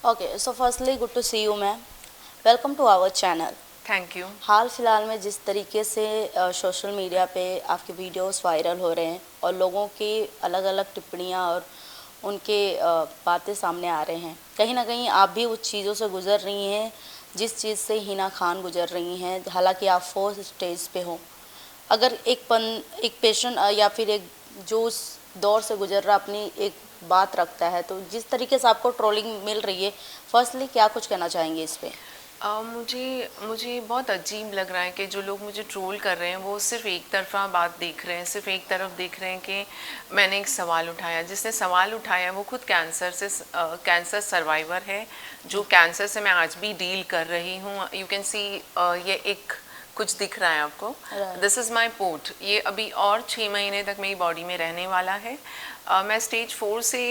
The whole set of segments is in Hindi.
Okay, so firstly, good to see you, ma'am. Welcome to our channel. Thank you. हाल फिलहाल में जिस तरीके से सोशल मीडिया पे आपके वीडियोस वायरल हो रहे हैं और लोगों की अलग अलग टिप्पणियां और उनके बातें सामने आ रहे हैं, कहीं ना कहीं आप भी उस चीज़ों से गुजर रही हैं जिस चीज़ से हिना खान गुजर रही हैं। हालांकि आप फोर्थ स्टेज पे हो, अगर एक पेशेंट या फिर एक जो उस दौर से गुजर रहा अपनी एक बात रखता है, तो जिस तरीके से आपको ट्रोलिंग मिल रही है, फर्स्टली क्या कुछ कहना चाहेंगे इस पे? मुझे मुझे बहुत अजीब लग रहा है कि जो लोग मुझे ट्रोल कर रहे हैं वो सिर्फ एक तरफा बात देख रहे हैं, सिर्फ एक तरफ देख रहे हैं कि मैंने एक सवाल उठाया। जिसने सवाल उठाया वो खुद कैंसर सर्वाइवर है, जो कैंसर से मैं आज भी डील कर रही हूँ। यू कैन सी ये एक कुछ दिख रहा है आपको, दिस इज़ माई पोर्ट। ये अभी और 6 महीने तक मेरी बॉडी में रहने वाला है। मैं स्टेज 4 से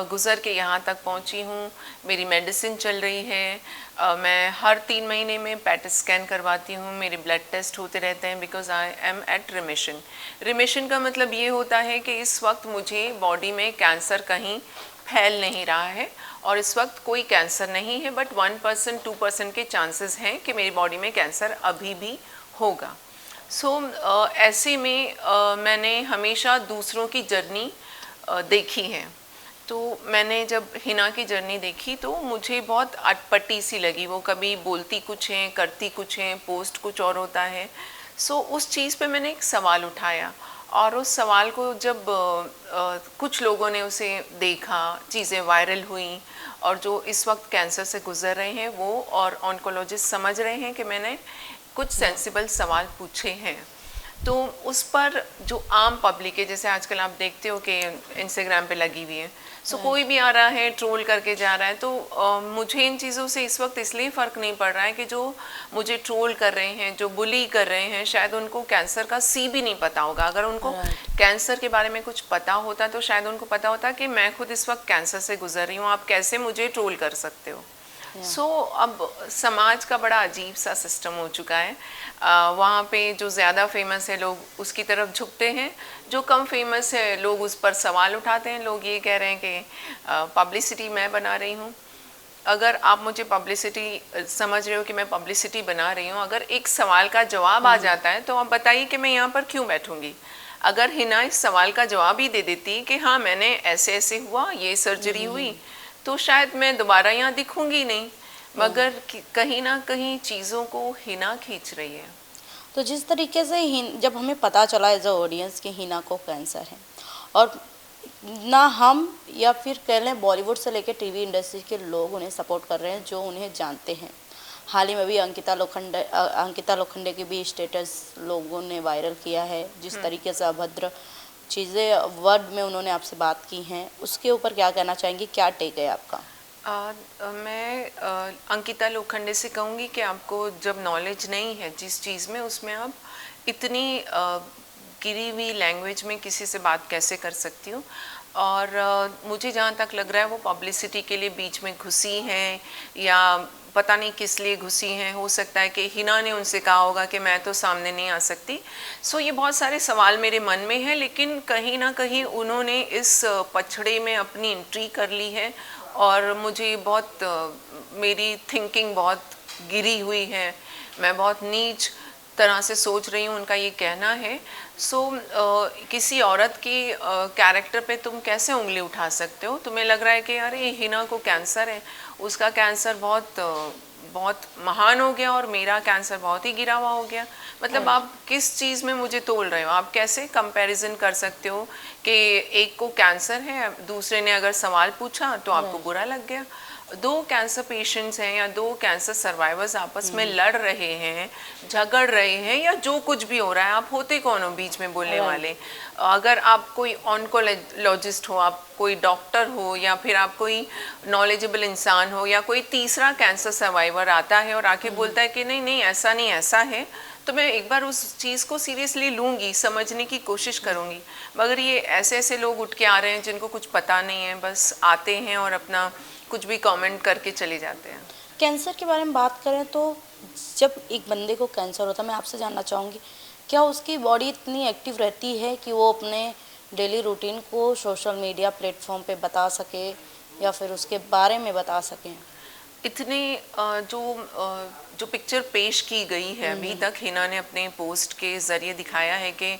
गुज़र के यहाँ तक पहुँची हूँ। मेरी मेडिसिन चल रही है। मैं हर 3 महीने में पैट स्कैन करवाती हूँ, मेरे ब्लड टेस्ट होते रहते हैं, because I am at remission. Remission का मतलब ये होता है कि इस वक्त मुझे बॉडी में कैंसर कहीं फैल नहीं रहा है और इस वक्त कोई कैंसर नहीं है, बट 1% 2% के चांसेस हैं कि मेरी बॉडी में कैंसर अभी भी होगा। ऐसे में मैंने हमेशा दूसरों की जर्नी देखी है। तो मैंने जब हिना की जर्नी देखी तो मुझे बहुत अटपटी सी लगी। वो कभी बोलती कुछ है, करती कुछ है, पोस्ट कुछ और होता है। उस चीज़ पे मैंने एक सवाल उठाया और उस सवाल को जब कुछ लोगों ने उसे देखा, चीज़ें वायरल हुई और जो इस वक्त कैंसर से गुज़र रहे हैं वो और ऑन्कोलॉजिस्ट समझ रहे हैं कि मैंने कुछ सेंसिबल सवाल पूछे हैं, तो उस पर जो आम पब्लिक है, जैसे आजकल आप देखते हो कि इंस्टाग्राम पे लगी हुई है, कोई भी आ रहा है ट्रोल करके जा रहा है। तो मुझे इन चीज़ों से इस वक्त इसलिए फ़र्क नहीं पड़ रहा है कि जो मुझे ट्रोल कर रहे हैं, जो बुली कर रहे हैं, शायद उनको कैंसर का सी भी नहीं पता होगा। अगर उनको कैंसर के बारे में कुछ पता होता तो शायद उनको पता होता कि मैं खुद इस वक्त कैंसर से गुजर रही हूँ, आप कैसे मुझे ट्रोल कर सकते हो। अब समाज का बड़ा अजीब सा सिस्टम हो चुका है। वहाँ पे जो ज़्यादा फेमस है लोग उसकी तरफ झुकते हैं, जो कम फेमस है लोग उस पर सवाल उठाते हैं। लोग ये कह रहे हैं कि पब्लिसिटी मैं बना रही हूँ। अगर आप मुझे पब्लिसिटी समझ रहे हो कि मैं पब्लिसिटी बना रही हूँ, अगर एक सवाल का जवाब आ जाता है तो आप बताइए कि मैं यहाँ पर क्यों बैठूँगी। अगर हिना इस सवाल का जवाब ही दे देती कि हाँ मैंने ऐसे ऐसे हुआ, ये सर्जरी हुई, तो शायद मैं दोबारा यहाँ दिखूंगी नहीं। मगर कहीं ना कहीं चीज़ों को हिना खींच रही है। तो जिस तरीके से जब हमें पता चला एज अ ऑडियंस कि हिना को कैंसर है और ना हम या फिर कह लें बॉलीवुड से लेकर टीवी इंडस्ट्री के लोग उन्हें सपोर्ट कर रहे हैं जो उन्हें जानते हैं। हाल ही में भी अंकिता लोखंडे की भी स्टेटस लोगों ने वायरल किया है, जिस तरीके से अभद्र चीज़ें वर्ड में उन्होंने आपसे बात की हैं, उसके ऊपर क्या कहना चाहेंगी, क्या टेक है आपका? मैं अंकिता लोखंडे से कहूँगी कि आपको जब नॉलेज नहीं है जिस चीज़ में, उसमें आप इतनी गिरी हुई लैंग्वेज में किसी से बात कैसे कर सकती हूँ। और मुझे जहाँ तक लग रहा है वो पब्लिसिटी के लिए बीच में घुसी हैं या पता नहीं किस लिए घुसी हैं। हो सकता है कि हिना ने उनसे कहा होगा कि मैं तो सामने नहीं आ सकती। ये बहुत सारे सवाल मेरे मन में हैं, लेकिन कहीं ना कहीं उन्होंने इस पछड़े में अपनी एंट्री कर ली है और मुझे मेरी थिंकिंग बहुत गिरी हुई है। मैं बहुत नीच तरह से सोच रही हूँ, उनका ये कहना है। किसी औरत की कैरेक्टर पे तुम कैसे उंगली उठा सकते हो? तुम्हें लग रहा है कि यार ये हिना को कैंसर है, उसका कैंसर बहुत महान हो गया और मेरा कैंसर बहुत ही गिरा हुआ हो गया। मतलब आप किस चीज़ में मुझे तोल रहे हो? आप कैसे कंपैरिजन कर सकते हो कि एक को कैंसर है, दूसरे ने अगर सवाल पूछा तो आपको बुरा लग गया? दो कैंसर पेशेंट्स हैं या दो कैंसर सर्वाइवर्स आपस में लड़ रहे हैं, झगड़ रहे हैं या जो कुछ भी हो रहा है, आप होते कौन हो बीच में बोलने वाले? अगर आप कोई ऑन्कोलॉजिस्ट हो, आप कोई डॉक्टर हो या फिर आप कोई नॉलेजेबल इंसान हो या कोई तीसरा कैंसर सर्वाइवर आता है और आके बोलता है कि नहीं नहीं ऐसा नहीं ऐसा है, तो मैं एक बार उस चीज़ को सीरियसली लूँगी, समझने की कोशिश करूँगी। मगर ये ऐसे ऐसे लोग उठ के आ रहे हैं जिनको कुछ पता नहीं है, बस आते हैं और अपना कुछ भी कमेंट करके चले जाते हैं। कैंसर के बारे में बात करें तो जब एक बंदे को कैंसर होता है, मैं आपसे जानना चाहूँगी क्या उसकी बॉडी इतनी एक्टिव रहती है कि वो अपने डेली रूटीन को सोशल मीडिया प्लेटफॉर्म पे बता सके या फिर उसके बारे में बता सकें? इतने जो पिक्चर पेश की गई है अभी तक, हिना ने अपने पोस्ट के ज़रिए दिखाया है कि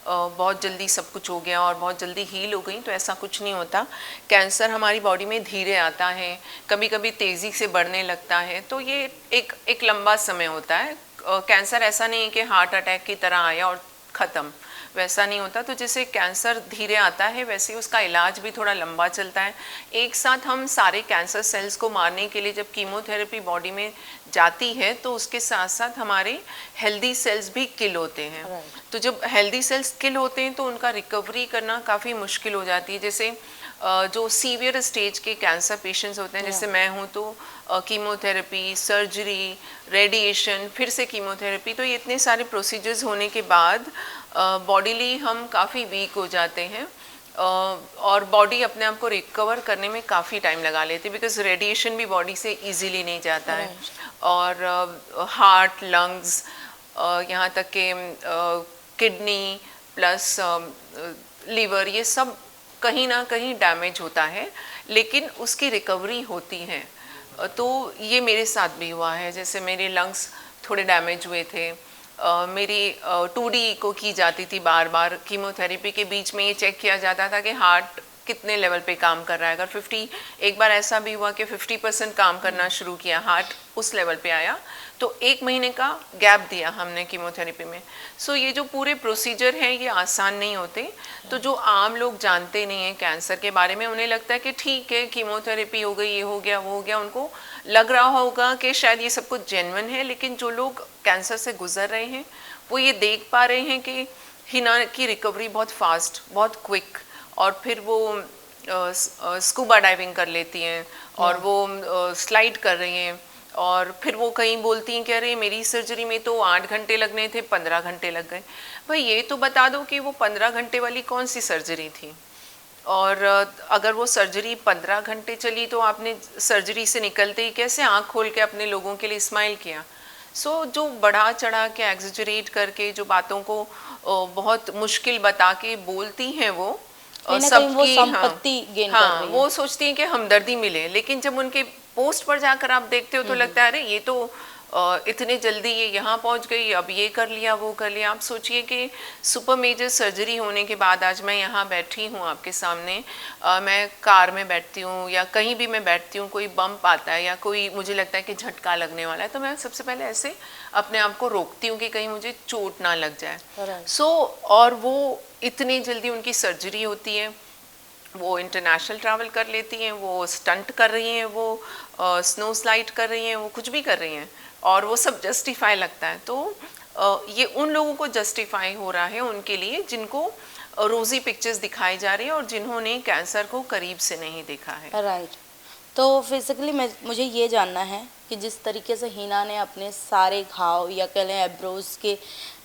बहुत जल्दी सब कुछ हो गया और बहुत जल्दी हील हो गई, तो ऐसा कुछ नहीं होता। कैंसर हमारी बॉडी में धीरे आता है, कभी कभी तेज़ी से बढ़ने लगता है, तो ये एक लंबा समय होता है। कैंसर ऐसा नहीं है कि हार्ट अटैक की तरह आया और ख़त्म, वैसा नहीं होता। तो जैसे कैंसर धीरे आता है वैसे उसका इलाज भी थोड़ा लंबा चलता है। एक साथ हम सारे कैंसर सेल्स को मारने के लिए जब कीमोथेरेपी बॉडी में जाती है तो उसके साथ साथ हमारे हेल्दी सेल्स भी किल होते हैं। तो जब हेल्दी सेल्स किल होते हैं तो उनका रिकवरी करना काफ़ी मुश्किल हो जाती है। जैसे जो सीवियर स्टेज के कैंसर पेशेंट्स होते हैं, जैसे मैं हूँ, तो कीमोथेरेपी, सर्जरी, रेडिएशन, फिर से कीमोथेरेपी, तो ये इतने सारे प्रोसीजर्स होने के बाद बॉडीली हम काफ़ी वीक हो जाते हैं और बॉडी अपने आप को रिकवर करने में काफ़ी टाइम लगा लेती है, बिकॉज रेडिएशन भी बॉडी से इजीली नहीं जाता है। और हार्ट, लंग्स, यहाँ तक कि किडनी प्लस लीवर, ये सब कहीं ना कहीं डैमेज होता है, लेकिन उसकी रिकवरी होती है। तो ये मेरे साथ भी हुआ है। जैसे मेरे लंग्स थोड़े डैमेज हुए थे, मेरी 2D इको की जाती थी बार बार, कीमोथेरेपी के बीच में ये चेक किया जाता था कि हार्ट कितने लेवल पे काम कर रहा है। अगर 50, एक बार ऐसा भी हुआ कि 50% काम करना शुरू किया, हार्ट उस लेवल पे आया, तो 1 महीने का गैप दिया हमने कीमोथेरेपी में। सो ये जो पूरे प्रोसीजर हैं ये आसान नहीं होते। तो जो आम लोग जानते नहीं हैं कैंसर के बारे में, उन्हें लगता है कि ठीक है कीमोथेरेपी हो गई, ये हो गया, वो हो गया, उनको लग रहा होगा कि शायद ये सब कुछ जेन्युइन है। लेकिन जो लोग कैंसर से गुजर रहे हैं वो ये देख पा रहे हैं कि हिना की रिकवरी बहुत फास्ट, बहुत क्विक, और फिर वो स्कूबा डाइविंग कर लेती हैं और वो स्लाइड कर रही हैं, और फिर वो कहीं बोलती हैं कि अरे मेरी सर्जरी में तो 8 घंटे लगने थे, 15 घंटे लग गए। भाई ये तो बता दो कि वो 15 घंटे वाली कौन सी सर्जरी थी, और अगर वो सर्जरी 15 घंटे चली तो आपने सर्जरी से निकलते ही कैसे आँख खोल के अपने लोगों के लिए स्माइल किया। सो जो बढ़ा चढ़ा के एग्जेजरेट करके जो बातों को बहुत मुश्किल बता के बोलती हैं वो सबकी, हाँ, वो सोचती हैं कि हमदर्दी मिले, लेकिन जब उनके पोस्ट पर जाकर आप देखते हो तो लगता है अरे ये तो इतने जल्दी ये यहाँ पहुँच गई, अब ये कर लिया, वो कर लिया। आप सोचिए कि सुपर मेजर सर्जरी होने के बाद आज मैं यहाँ बैठी हूँ आपके सामने, मैं कार में बैठती हूँ या कहीं भी मैं बैठती हूँ, कोई बम्प आता है या कोई मुझे लगता है कि झटका लगने वाला है, तो मैं सबसे पहले ऐसे अपने आप को रोकती हूँ कि कहीं मुझे चोट ना लग जाए। सो और वो इतनी जल्दी उनकी सर्जरी होती है, वो इंटरनेशनल ट्रैवल कर लेती हैं, वो स्टंट कर रही हैं, वो स्नो स्लाइड कर रही हैं, वो कुछ भी कर रही हैं, और वो सब जस्टिफाई लगता है। तो ये उन लोगों को जस्टिफाई हो रहा है उनके लिए जिनको रोज़ी पिक्चर्स दिखाई जा रही है और जिन्होंने कैंसर को करीब से नहीं देखा है। राइट। तो फिजिकली मुझे ये जानना है कि जिस तरीके से हिना ने अपने सारे घाव या कह लें एब्रोज के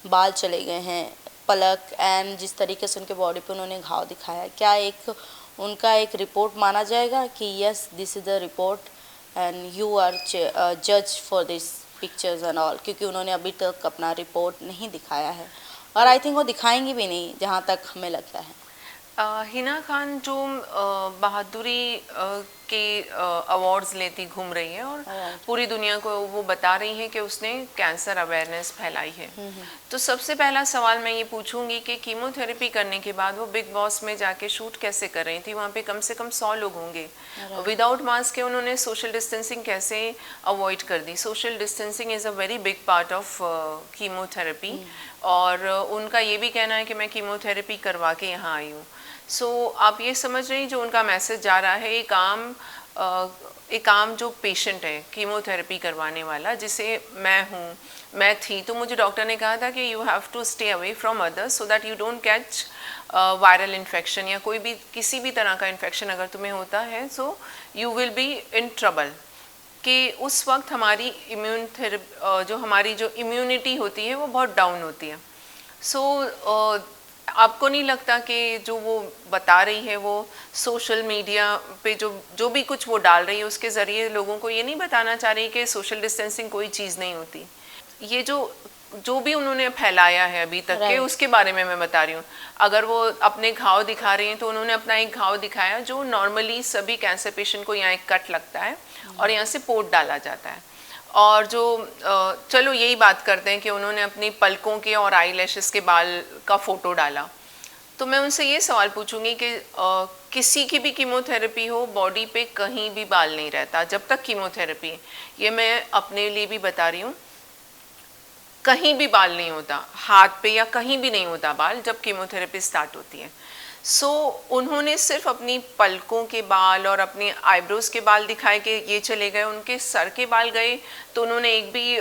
बाल चले गए हैं, पलक, एंड जिस तरीके से उनके बॉडी पे उन्होंने घाव दिखाया, क्या एक उनका एक रिपोर्ट माना जाएगा कि yes this is the report and you are जज for this pictures and all, क्योंकि उन्होंने अभी तक अपना रिपोर्ट नहीं दिखाया है और आई थिंक वो दिखाएंगी भी नहीं जहाँ तक हमें लगता है। हिना खान जो बहादुरी के अवार्ड्स लेती घूम रही है और पूरी दुनिया को वो बता रही है कि उसने कैंसर अवेयरनेस फैलाई है। तो सबसे पहला सवाल मैं ये पूछूंगी कि कीमोथेरेपी करने के बाद वो बिग बॉस में जाके शूट कैसे कर रही थी? वहाँ पे कम से कम 100 लोग होंगे, विदाउट मास्क के उन्होंने सोशल डिस्टेंसिंग कैसे अवॉइड कर दी? Social distancing is a very big part of chemotherapy, और उनका ये भी कहना है कि मैं कीमोथेरेपी करवा के यहाँ आई हूँ। सो आप ये समझ रहे हैं जो उनका मैसेज जा रहा है, एक आम जो पेशेंट है कीमोथेरेपी करवाने वाला, जिसे मैं थी, तो मुझे डॉक्टर ने कहा था कि you have to stay away from others so that you don't catch viral infection या कोई भी किसी भी तरह का इन्फेक्शन अगर तुम्हें होता है, so you will be in trouble. कि उस वक्त हमारी हमारी जो इम्यूनिटी होती है वो बहुत डाउन होती है। सो आपको नहीं लगता कि जो वो बता रही है वो सोशल मीडिया पे जो भी कुछ वो डाल रही है उसके ज़रिए लोगों को ये नहीं बताना चाह रही कि सोशल डिस्टेंसिंग कोई चीज़ नहीं होती? ये जो जो भी उन्होंने फैलाया है अभी तक के, उसके बारे में मैं बता रही हूँ। अगर वो अपने घाव दिखा रही हैं तो उन्होंने अपना एक घाव दिखाया जो नॉर्मली सभी कैंसर पेशेंट को यहाँ एक कट लगता है और यहाँ से पोट डाला जाता है। और जो चलो यही बात करते हैं कि उन्होंने अपनी पलकों के और आई लैशेस के बाल का फोटो डाला, तो मैं उनसे ये सवाल पूछूंगी कि किसी की भी कीमोथेरेपी हो, बॉडी पे कहीं भी बाल नहीं रहता जब तक कीमोथेरेपी, ये मैं अपने लिए भी बता रही हूँ, कहीं भी बाल नहीं होता, हाथ पे या कहीं भी नहीं होता बाल जब कीमोथेरेपी स्टार्ट होती है। सो उन्होंने सिर्फ अपनी पलकों के बाल और अपने आईब्रोज के बाल दिखाए कि ये चले गए, उनके सर के बाल गए तो उन्होंने एक भी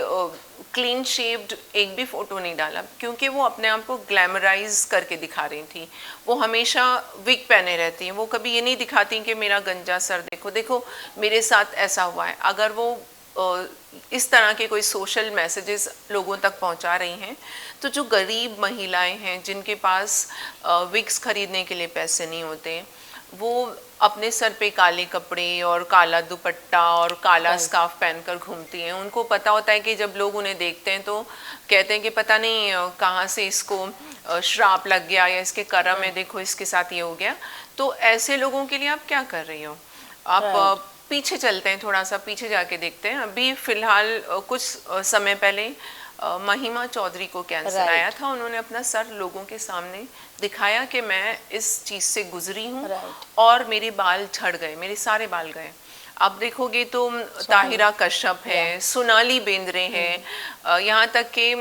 क्लीन शेव्ड एक भी फोटो नहीं डाला, क्योंकि वो अपने आप को ग्लैमराइज करके दिखा रही थी। वो हमेशा विग पहने रहती हैं, वो कभी ये नहीं दिखाती कि मेरा गंजा सर देखो, देखो मेरे साथ ऐसा हुआ है। अगर वो इस तरह के कोई सोशल मैसेजेस लोगों तक पहुंचा रही हैं, तो जो गरीब महिलाएं हैं जिनके पास विग्स खरीदने के लिए पैसे नहीं होते, वो अपने सर पे काले कपड़े और काला दुपट्टा और काला स्कार्फ पहनकर घूमती हैं। उनको पता होता है कि जब लोग उन्हें देखते हैं तो कहते हैं कि पता नहीं कहाँ से इसको श्राप लग गया या इसके कर्म में देखो इसके साथ ये हो गया। तो ऐसे लोगों के लिए आप क्या कर रही हो? आप पीछे चलते हैं, थोड़ा सा पीछे जाके देखते हैं। अभी फिलहाल कुछ समय पहले महिमा चौधरी को कैंसर आया था, उन्होंने अपना सर लोगों के सामने दिखाया कि मैं इस चीज़ से गुजरी हूँ और मेरे बाल झड़ गए, मेरे सारे बाल गए। आप देखोगे तो ताहिरा कश्यप है, सोनाली बेंद्रे है, यहाँ तक कि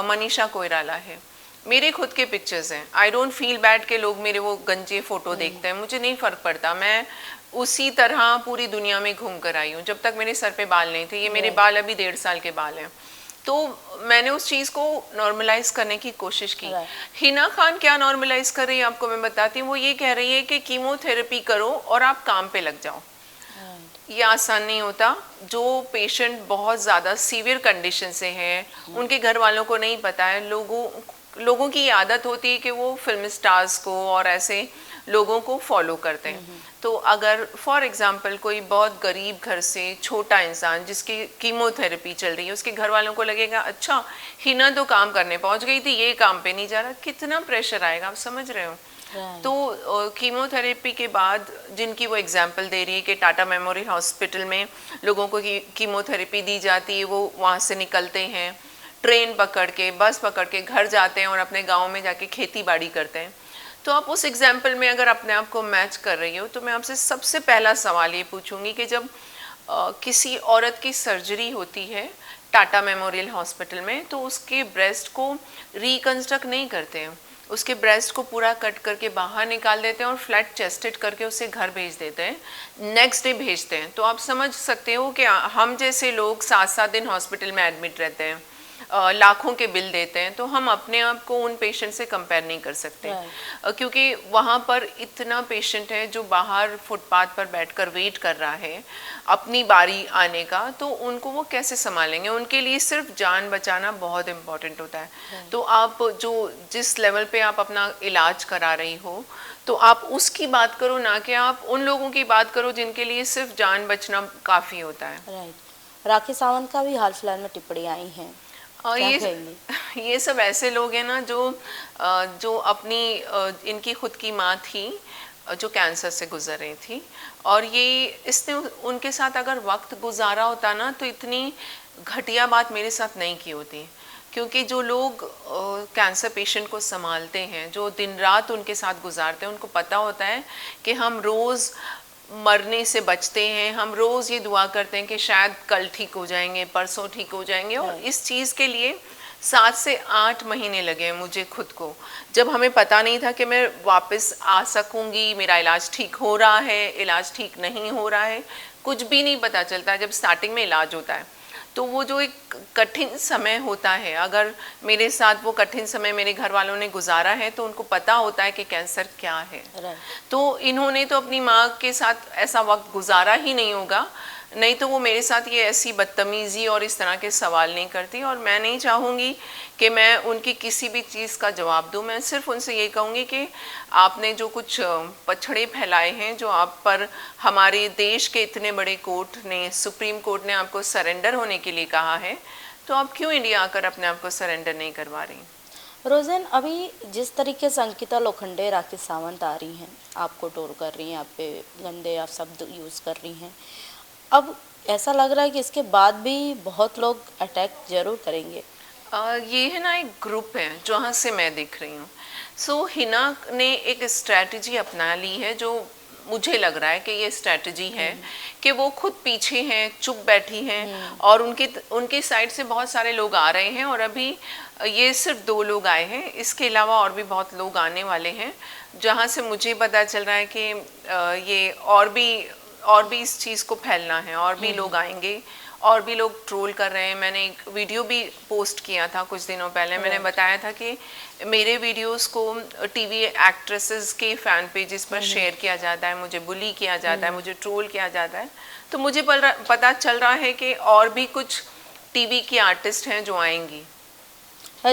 मनीषा कोइराला है। मेरे खुद के पिक्चर्स हैं। आई डोंट फील बैड कि लोग मेरे वो गंजे फोटो देखते हैं, मुझे नहीं फ़र्क पड़ता। मैं उसी तरह पूरी दुनिया में घूम कर आई हूँ जब तक मेरे सर पे बाल नहीं थे। ये मेरे बाल अभी 1.5 साल के बाल हैं। तो मैंने उस चीज़ को नॉर्मलाइज करने की कोशिश की। हिना खान क्या नॉर्मलाइज कर रही है आपको मैं बताती हूँ। वो ये कह रही है कि कीमोथेरेपी करो और आप काम पे लग जाओ। ये आसान नहीं होता। जो पेशेंट बहुत ज़्यादा सीवियर कंडीशन से हैं, उनके घर वालों को नहीं पता है। लोगों की आदत होती है कि वो फिल्म स्टार्स को और ऐसे लोगों को फॉलो करते हैं। तो अगर फॉर एग्जांपल कोई बहुत गरीब घर से छोटा इंसान जिसकी कीमोथेरेपी चल रही है, उसके घर वालों को लगेगा अच्छा हिना तो काम करने पहुंच गई थी, ये काम पे नहीं जा रहा, कितना प्रेशर आएगा, आप समझ रहे हो। तो कीमोथेरेपी के बाद जिनकी वो एग्जांपल दे रही है कि टाटा मेमोरियल हॉस्पिटल में लोगों को कीमोथेरेपी दी जाती है, वो वहाँ से निकलते हैं ट्रेन पकड़ के, बस पकड़ के घर जाते हैं और अपने गाँव में जाके खेती बाड़ी करते हैं। तो आप उस एग्जाम्पल में अगर अपने आप को मैच कर रही हो, तो मैं आपसे सबसे पहला सवाल ये पूछूंगी कि जब किसी औरत की सर्जरी होती है टाटा मेमोरियल हॉस्पिटल में, तो उसके ब्रेस्ट को रिकन्स्ट्रक्ट नहीं करते हैं, उसके ब्रेस्ट को पूरा कट करके बाहर निकाल देते हैं और फ्लैट चेस्टेड करके उसे घर भेज देते हैं, नेक्स्ट डे भेजते हैं। तो आप समझ सकते हो कि हम जैसे लोग 7-7 दिन हॉस्पिटल में एडमिट रहते हैं, लाखों के बिल देते हैं, तो हम अपने आप को उन पेशेंट से कंपेयर नहीं कर सकते। क्योंकि वहाँ पर इतना पेशेंट है जो बाहर फुटपाथ पर बैठकर वेट कर रहा है अपनी बारी आने का, तो उनको वो कैसे संभालेंगे। उनके लिए सिर्फ जान बचाना बहुत इम्पोर्टेंट होता है। तो आप जिस लेवल पे आप अपना इलाज करा रही हो, तो आप उसकी बात करो, ना कि आप उन लोगों की बात करो जिनके लिए सिर्फ जान बचना काफ़ी होता है। राखी सावंत का भी हाल फिलहाल में टिप्पणी आई हैं, और ये सब ऐसे लोग हैं ना जो अपनी इनकी खुद की माँ थी जो कैंसर से गुजर रही थी, और इसने उनके साथ अगर वक्त गुजारा होता ना तो इतनी घटिया बात मेरे साथ नहीं की होती। क्योंकि जो लोग कैंसर पेशेंट को संभालते हैं, जो दिन रात उनके साथ गुजारते हैं, उनको पता होता है कि हम रोज़ मरने से बचते हैं, हम रोज़ ये दुआ करते हैं कि शायद कल ठीक हो जाएंगे, परसों ठीक हो जाएंगे। और इस चीज़ के लिए 7 से 8 महीने लगे हैं मुझे खुद को, जब हमें पता नहीं था कि मैं वापस आ सकूंगी, मेरा इलाज ठीक हो रहा है, इलाज ठीक नहीं हो रहा है, कुछ भी नहीं पता चलता जब स्टार्टिंग में इलाज होता है। तो वो जो एक कठिन समय होता है, अगर मेरे साथ वो कठिन समय मेरे घर वालों ने गुजारा है तो उनको पता होता है कि कैंसर क्या है। तो इन्होंने तो अपनी माँ के साथ ऐसा वक्त गुजारा ही नहीं होगा, नहीं तो वो मेरे साथ ये ऐसी बदतमीज़ी और इस तरह के सवाल नहीं करती। और मैं नहीं चाहूँगी कि मैं उनकी किसी भी चीज़ का जवाब दूँ। मैं सिर्फ उनसे ये कहूँगी कि आपने जो कुछ पछड़े फैलाए हैं, जो आप पर हमारे देश के इतने बड़े कोर्ट ने, सुप्रीम कोर्ट ने आपको सरेंडर होने के लिए कहा है, तो आप क्यों इंडिया आकर अपने आप को सरेंडर नहीं करवा रही? रोज़न, अभी जिस तरीके से अंकिता लोखंडे, राकेश सावंत आ रही हैं, आपको टोर कर रही हैं, आप पे गंदे आप शब्द यूज़ कर रही हैं, अब ऐसा लग रहा है कि इसके बाद भी बहुत लोग अटैक ज़रूर करेंगे। ये है ना, एक ग्रुप है जहाँ से मैं देख रही हूँ। सो हिना ने एक स्ट्रैटेजी अपना ली है जो मुझे लग रहा है कि ये स्ट्रैटेजी है कि वो खुद पीछे हैं, चुप बैठी हैं, और उनके साइड से बहुत सारे लोग आ रहे हैं, और अभी ये सिर्फ 2 लोग आए हैं, इसके अलावा और भी बहुत लोग आने वाले हैं, जहाँ से मुझे पता चल रहा है कि ये और भी इस चीज़ को फैलना है, और भी लोग आएंगे, और भी लोग ट्रोल कर रहे हैं। मैंने एक वीडियो भी पोस्ट किया था कुछ दिनों पहले, मैंने बताया था कि मेरे वीडियोस को टीवी एक्ट्रेसेस के फैन पेजेस पर शेयर किया जाता है, मुझे बुली किया जाता है, मुझे ट्रोल किया जाता है। तो मुझे पता चल रहा है कि और भी कुछ टीवी की आर्टिस्ट हैं जो आएंगी।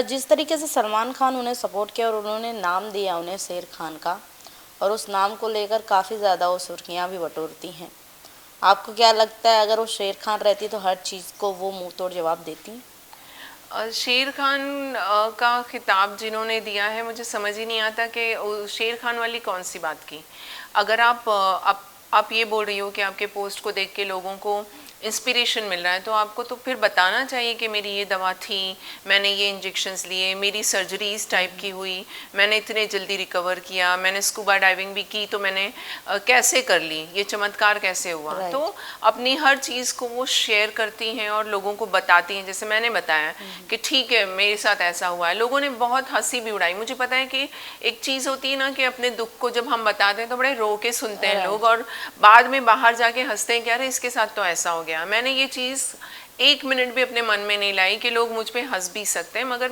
जिस तरीके से सलमान खान उन्हें सपोर्ट किया और उन्होंने नाम दिया उन्हें शेर खान का, और उस नाम को लेकर काफ़ी ज़्यादा वो सुर्खियाँ भी बटोरती हैं, आपको क्या लगता है अगर वो शेर खान रहती तो हर चीज़ को वो मुंह तोड़ जवाब देती? शेर खान का खिताब जिन्होंने दिया है, मुझे समझ ही नहीं आता कि शेर खान वाली कौन सी बात की। अगर आप ये बोल रही हो कि आपके पोस्ट को देख के लोगों को इंस्पिरेशन मिल रहा है, तो आपको तो फिर बताना चाहिए कि मेरी ये दवा थी, मैंने ये इंजेक्शंस लिए, मेरी सर्जरी इस टाइप की हुई, मैंने इतने जल्दी रिकवर किया, मैंने स्कूबा डाइविंग भी की, तो मैंने कैसे कर ली, ये चमत्कार कैसे हुआ। तो अपनी हर चीज़ को वो शेयर करती हैं और लोगों को बताती हैं। जैसे मैंने बताया कि ठीक है मेरे साथ ऐसा हुआ है, लोगों ने बहुत हंसी भी उड़ाई। मुझे पता है कि एक चीज़ होती है ना कि अपने दुख को जब हम बताते हैं तो बड़े रो के सुनते हैं लोग, और बाद में बाहर जाके हंसते हैं कि अरे इसके साथ तो ऐसा हो गया। मैंने ये चीज़ 1 मिनट भी अपने मन में नहीं लाई कि लोग मुझ पे हंस भी सकते हैं, मगर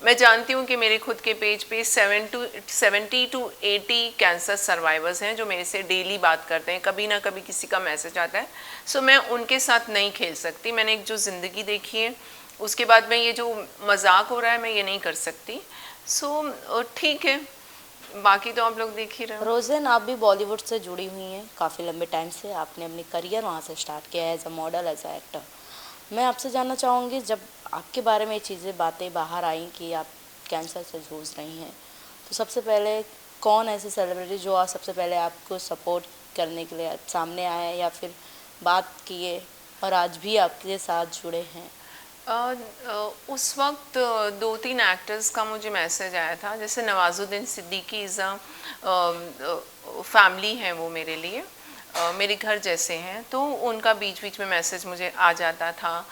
मैं जानती हूँ कि मेरे खुद के पेज पे 70 to 80 कैंसर सर्वाइवर्स हैं जो मेरे से डेली बात करते हैं, कभी ना कभी किसी का मैसेज आता है। सो मैं उनके साथ नहीं खेल सकती। मैंने एक जो ज़िंदगी देखी है, उसके बाद में ये जो मजाक हो रहा है मैं ये नहीं कर सकती। सो ठीक है, बाकी तो आप लोग देख ही रहे हो। रोज़न, आप भी बॉलीवुड से जुड़ी हुई हैं काफ़ी लंबे टाइम से, आपने अपनी करियर वहाँ से स्टार्ट किया है as a model, as a actor. मैं आपसे जानना चाहूँगी, जब आपके बारे में ये चीज़ें बातें बाहर आई कि आप कैंसर से जूझ रही हैं, तो सबसे पहले कौन ऐसे सेलिब्रिटी जो आज सबसे पहले आपको सपोर्ट करने के लिए सामने आए या फिर बात किए और आज भी आपके साथ जुड़े हैं? उस वक्त 2-3 एक्टर्स का मुझे मैसेज आया था। जैसे Nawazuddin Siddiqui is a family है वो मेरे लिए, मेरे घर जैसे हैं, तो उनका बीच बीच में मैसेज मुझे आ जाता था।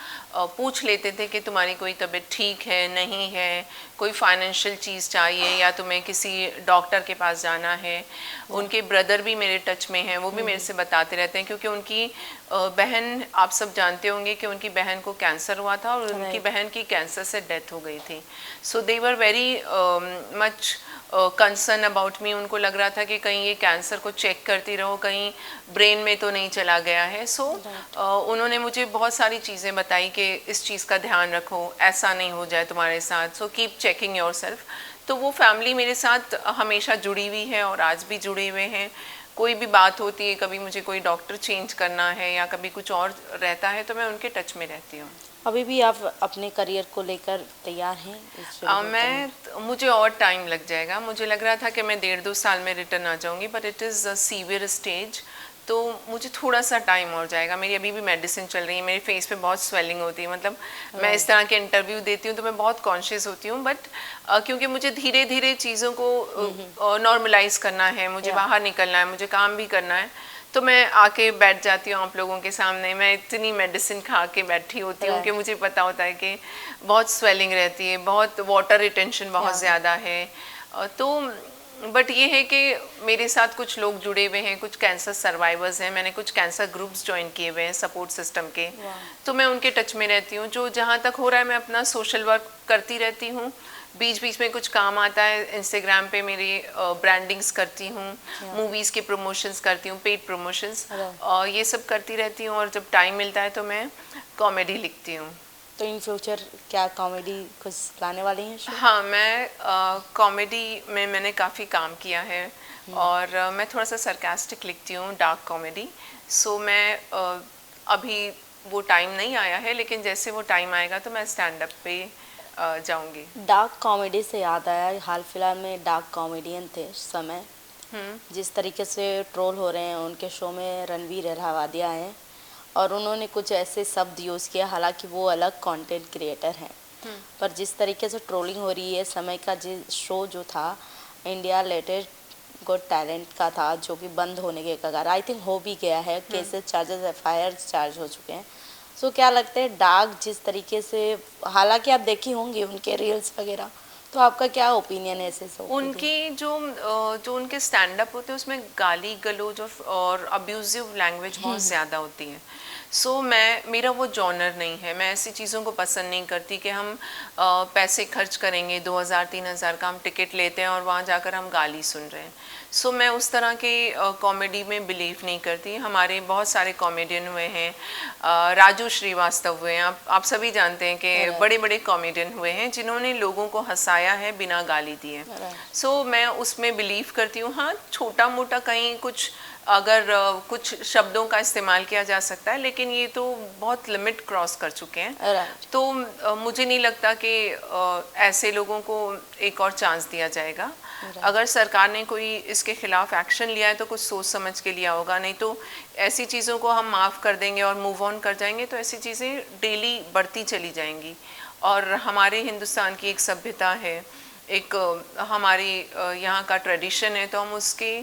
पूछ लेते थे कि तुम्हारी कोई तबीयत ठीक है, नहीं है, कोई फाइनेंशियल चीज़ चाहिए, या तुम्हें किसी डॉक्टर के पास जाना है। उनके ब्रदर भी मेरे टच में हैं, वो भी मेरे से बताते रहते हैं, क्योंकि उनकी बहन, आप सब जानते होंगे कि उनकी बहन को कैंसर हुआ था और उनकी बहन की कैंसर से डेथ हो गई थी। So they were very much concern about me. उनको लग रहा था कि कहीं ये कैंसर को चेक करती रहो, कहीं ब्रेन में तो नहीं चला गया है। सो उन्होंने मुझे बहुत सारी चीज़ें बताई कि इस चीज़ का ध्यान रखो, ऐसा नहीं हो जाए तुम्हारे साथ, सो कीप चेकिंग योरसेल्फ। तो वो फैमिली मेरे साथ हमेशा जुड़ी हुई है और आज भी जुड़े हुए हैं। कोई भी बात होती है, कभी मुझे कोई डॉक्टर चेंज करना है या कभी कुछ और रहता है, तो मैं उनके टच में रहती हूँ। अभी भी आप अपने करियर को लेकर तैयार हैं? मुझे और टाइम लग जाएगा। मुझे लग रहा था कि मैं 1.5-2 साल में रिटर्न आ जाऊंगी, but it is a severe stage, तो मुझे थोड़ा सा टाइम और जाएगा। मेरी अभी भी मेडिसिन चल रही है, मेरे फेस पे बहुत स्वेलिंग होती है, मतलब मैं इस तरह के इंटरव्यू देती हूँ तो मैं बहुत कॉन्शियस होती हूँ, बट क्योंकि मुझे धीरे धीरे चीज़ों को नॉर्मलाइज करना है, मुझे बाहर निकलना है, मुझे काम भी करना है, तो मैं आके बैठ जाती हूँ आप लोगों के सामने। मैं इतनी मेडिसिन खा के बैठी होती हूँ कि मुझे पता होता है कि बहुत स्वेलिंग रहती है, बहुत वाटर रिटेंशन बहुत ज़्यादा है। तो बट ये है कि मेरे साथ कुछ लोग जुड़े हुए हैं, कुछ कैंसर सर्वाइवर्स हैं, मैंने कुछ कैंसर ग्रुप्स ज्वाइन किए हुए हैं सपोर्ट सिस्टम के, तो मैं उनके टच में रहती हूँ। जो जहाँ तक हो रहा है मैं अपना सोशल वर्क करती रहती हूँ, बीच बीच में कुछ काम आता है, इंस्टाग्राम पे मेरी ब्रांडिंग्स करती हूँ, मूवीज़ के प्रमोशंस करती हूँ, पेड प्रमोशंस, और ये सब करती रहती हूँ। और जब टाइम मिलता है तो मैं कॉमेडी लिखती हूँ। तो इन फ्यूचर क्या कॉमेडी कुछ लाने वाली हैं? हाँ, मैं कॉमेडी में मैंने काफ़ी काम किया है, और मैं थोड़ा सा सरकास्टिक लिखती हूँ, डार्क कॉमेडी। सो मैं अभी वो टाइम नहीं आया है, लेकिन जैसे वो टाइम आएगा तो मैं स्टैंड अप पे जाऊंगी। डार्क कॉमेडी से याद आया, हाल फिलहाल में डार्क कॉमेडियन थे उस समय, जिस तरीके से ट्रोल हो रहे हैं, उनके शो में रणवीर अहलावालिया हैं और उन्होंने कुछ ऐसे शब्द यूज़ किया, हालांकि वो अलग कंटेंट क्रिएटर हैं, पर जिस तरीके से ट्रोलिंग हो रही है, समय का जिस शो जो था इंडिया लेटेस्ट गॉट टैलेंट का था, जो कि बंद होने के कगार, आई थिंक हो भी गया है, केसेस चार्जेस FIR चार्ज हो चुके हैं। सो क्या लगता है डार्क जिस तरीके से, हालांकि आप देखी होंगी उनके रील्स वगैरह, तो आपका क्या ओपिनियन है ऐसे सब? उनकी जो उनके स्टैंड अप होते हैं उसमें गाली गलौज और अब्यूजिव लैंग्वेज बहुत ज़्यादा होती है। सो मेरा वो जॉनर नहीं है, मैं ऐसी चीज़ों को पसंद नहीं करती कि हम पैसे खर्च करेंगे 2000-3000 का हम टिकट लेते हैं और वहाँ जाकर हम गाली सुन रहे हैं। सो मैं उस तरह के कॉमेडी में बिलीव नहीं करती। हमारे बहुत सारे कॉमेडियन हुए हैं, राजू श्रीवास्तव हुए हैं, आप सभी जानते हैं कि बड़े बड़े कॉमेडियन हुए हैं जिन्होंने लोगों को हंसाया है बिना गाली दिए। सो मैं उसमें बिलीव करती हूँ। हाँ, छोटा मोटा कहीं कुछ अगर कुछ शब्दों का इस्तेमाल किया जा सकता है, लेकिन ये तो बहुत लिमिट क्रॉस कर चुके हैं। तो मुझे नहीं लगता कि ऐसे लोगों को एक और चांस दिया जाएगा। अगर सरकार ने कोई इसके खिलाफ एक्शन लिया है तो कुछ सोच समझ के लिया होगा, नहीं तो ऐसी चीज़ों को हम माफ़ कर देंगे और मूव ऑन कर जाएंगे तो ऐसी चीज़ें डेली बढ़ती चली जाएंगी। और हमारे हिंदुस्तान की एक सभ्यता है, एक हमारी यहाँ का ट्रेडिशन है, तो हम उसके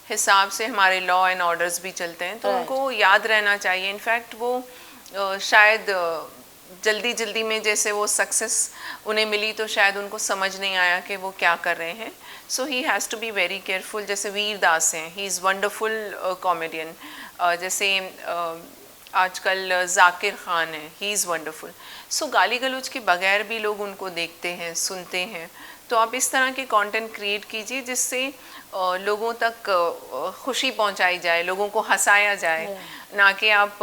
हिसाब से हमारे लॉ एंड ऑर्डर्स भी चलते हैं, तो उनको याद रहना चाहिए। इनफैक्ट वो शायद जल्दी में जैसे वो सक्सेस उन्हें मिली तो शायद उनको समझ नहीं आया कि वो क्या कर रहे हैं। So he has to be very careful. जैसे वीर दास हैं, ही इज़ वंडरफुल कॉमेडियन। जैसे आजकल जाकिर खान है, ही इज़ वंडरफुल। सो गाली गलौज के बगैर भी लोग उनको देखते हैं, सुनते हैं। तो आप इस तरह के कंटेंट क्रिएट कीजिए जिससे लोगों तक खुशी पहुंचाई जाए, लोगों को हंसाया जाए, ना कि आप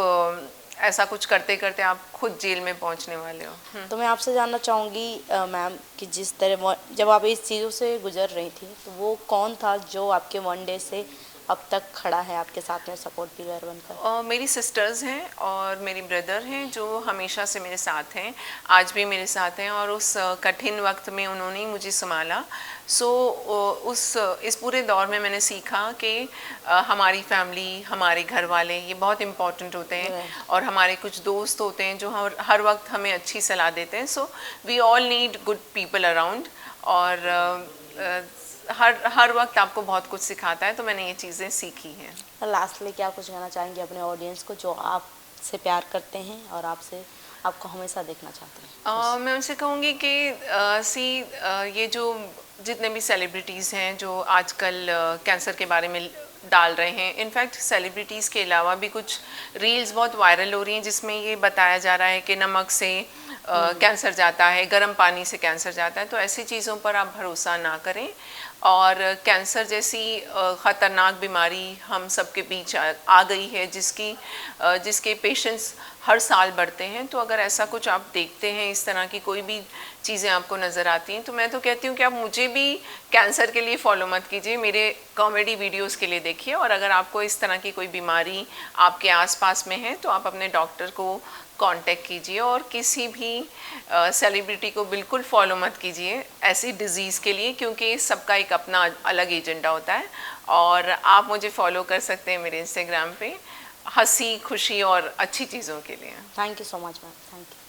ऐसा कुछ करते करते आप खुद जेल में पहुंचने वाले हो। तो मैं आपसे जानना चाहूँगी मैम कि जिस तरह जब आप इस चीज़ों से गुजर रही थी, तो वो कौन था जो आपके वन डे से अब तक खड़ा है आपके साथ में सपोर्ट पिलर बनकर? मेरी सिस्टर्स हैं और मेरी ब्रदर हैं जो हमेशा से मेरे साथ हैं, आज भी मेरे साथ हैं, और उस कठिन वक्त में उन्होंने ही मुझे संभाला। इस पूरे दौर में मैंने सीखा कि हमारी फैमिली, हमारे घर वाले ये बहुत इम्पॉर्टेंट होते हैं, और हमारे कुछ दोस्त होते हैं जो हर वक्त हमें अच्छी सलाह देते हैं। So we all need good people around, और हर वक्त आपको बहुत कुछ सिखाता है, तो मैंने ये चीज़ें सीखी हैं। लास्टली क्या कुछ कहना चाहेंगे अपने ऑडियंस को जो आपसे प्यार करते हैं और आपको हमेशा देखना चाहते हैं? मैं उनसे कहूँगी कि ये जो जितने भी सेलिब्रिटीज़ हैं जो आजकल कैंसर के बारे में डाल रहे हैं, इनफैक्ट सेलिब्रिटीज़ के अलावा भी कुछ रील्स बहुत वायरल हो रही हैं जिसमें ये बताया जा रहा है कि नमक से कैंसर जाता है, गर्म पानी से कैंसर जाता है। तो ऐसी चीज़ों पर आप भरोसा ना करें, और कैंसर जैसी ख़तरनाक बीमारी हम सबके बीच आ गई है जिसके पेशेंट्स हर साल बढ़ते हैं। तो अगर ऐसा कुछ आप देखते हैं, इस तरह की कोई भी चीज़ें आपको नज़र आती हैं, तो मैं तो कहती हूँ कि आप मुझे भी कैंसर के लिए फॉलो मत कीजिए, मेरे कॉमेडी वीडियोस के लिए देखिए। और अगर आपको इस तरह की कोई बीमारी आपके आसपास में है तो आप अपने डॉक्टर को कांटेक्ट कीजिए, और किसी भी सेलिब्रिटी को बिल्कुल फॉलो मत कीजिए ऐसी डिज़ीज़ के लिए, क्योंकि सबका एक अपना अलग एजेंडा होता है। और आप मुझे फॉलो कर सकते हैं मेरे इंस्टाग्राम पे हंसी खुशी और अच्छी चीज़ों के लिए। Thank you so much ma'am, thank you.